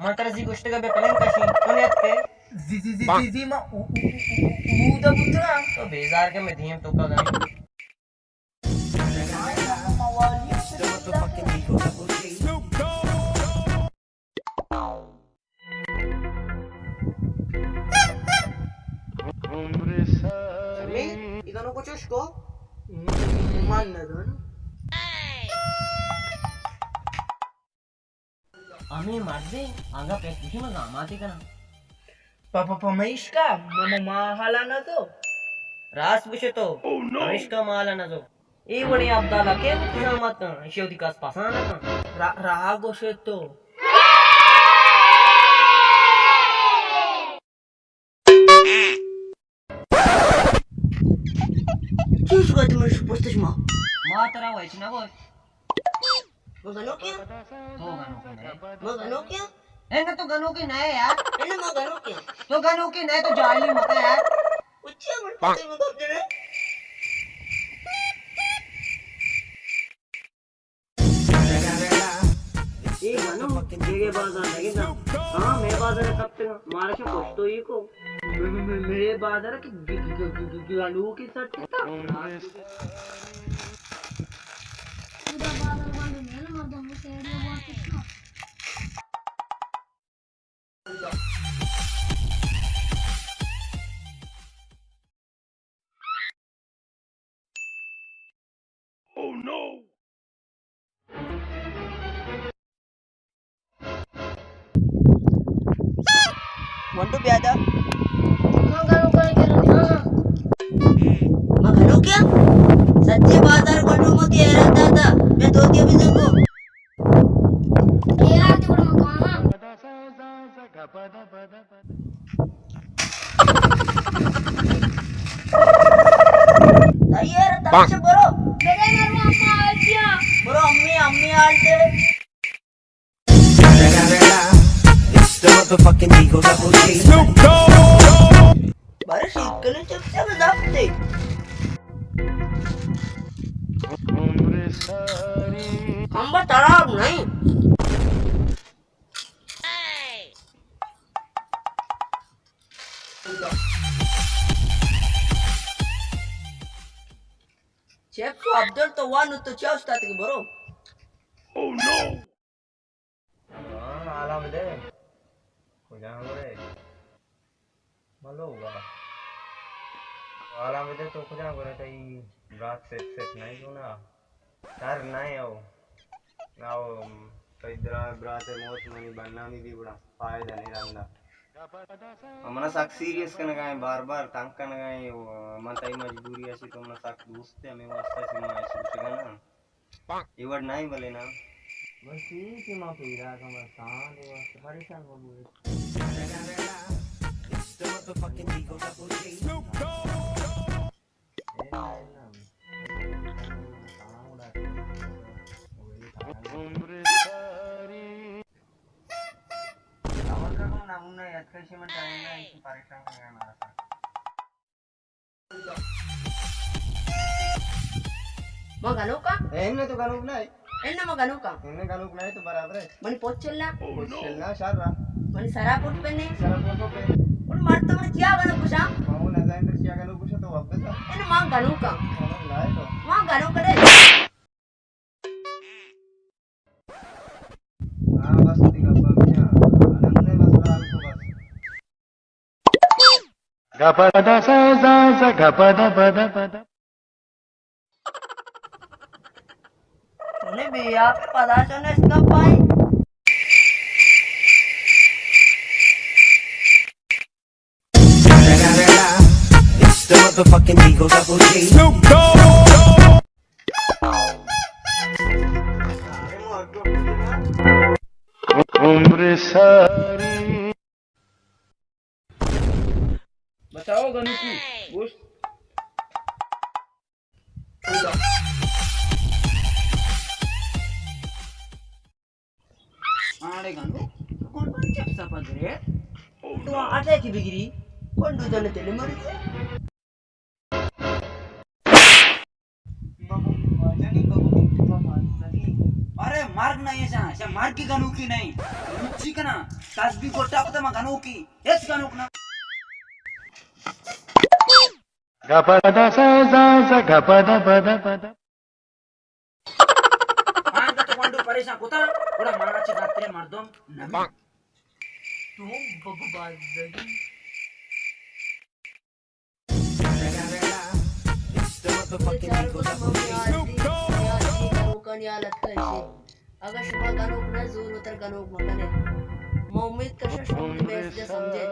म्हाताऱ्याची गोष्ट का बेपलेन कशी कोण येत ते जी मा उदा पुत्रा तो बेजार के मैं धीम तो का गानी Sami, ikan ko chus ko? मान ना दो आम्ही मारदे आगा पे किती मग आमाती का ना पापा महेश का मामा हाला ना तो रास विषय तो रमेश का माल ना जो ए वणी अब्दाला के जामात शेवटी कास पासाना का राहा गोशे तो चूस का तुम पुस्तक मा मा तरा व्हायची ना बोल गनो क्या तो गानो के नहीं गनो क्या ए ना तो गानो के नहीं यार एने मा गनो क्या तो गानो के नहीं तो जाली मत यार उच्चा मन पते में कब जरे ए गानो जगह बाजार लगे ना हां मैं बाजार कब तक मारे से कुछ तो ही को मेरे बाजार की गालू की सट था वंटू प्यादा मगनो क्या सच्चे बाजार गनो मत ये रहता था मैं दो दिया भी को तैयार तब से बरो बरो अम्मी अम्मी आलते बारे शिकने चुपचाप जाते हम तालाब नहीं चेक तो अब्दुल तो वन तो चावस्ता की बरो Oh no! हां आला बदे हो जा हमरे malo ba आला बदे तो खुदा करे तई रात सेट नहीं हो ना तार नहीं आओ नाओ कई ब्रात मौत मनी बनानी दी बड़ा फायदा नहीं रंदा हमना साक सीरियस कन गाय बार-बार तंग कन गाय मन तई मजबूरी ऐसी तो हमना साक दोस्त हमें वास्ता से ना ऐसी ना इवड नहीं बोले ना बस ठीक है मां पीरा का मैं शान है बस परेशान हो गए नमूना याद कैसे मन टाइम ना इसे परेशान करना हमारा मगनो का एने तो गानुक नहीं एन्ना मगनो का एने गानुक नहीं तो बराबर है मनी पोचलना चलना शारा मनी सरापुट पेने सर को पे उन मरतो मन क्या गनो कुशा मामू न जाए तो क्या गानुक कुछ तो वापस आ एन्ना मां गनो का लाए तो मां गनो करे हां बस दिखा पाया नमने मसला को बस Gapada sa za za gapada pada pada. तूने भी आप पता चलने इसका पाई It's the motherfucking Eagle Double G. Snoop Dogg. Umre sari. बताओ गनुकू उस आड़े गनो कौन कौन चिप्स पद रे तो आटे की बिगड़ी कौन दूध ने तेले मरी अरे मार्ग नहीं है मार्की गाणूकी नाही उच्ची का ना तासबी को टाकता मग गाणूकी हेच गाणूक ना गपदा सा सा सा गपदा पदा पदा मांगा तो पंडू परेशान होता थोड़ा माराची रात्री मारदम नमी तू बबू बाजगी अगर शुभा गानोक ना जोर उतर गानोक मगने मम्मी कशा शब्द बेस समझे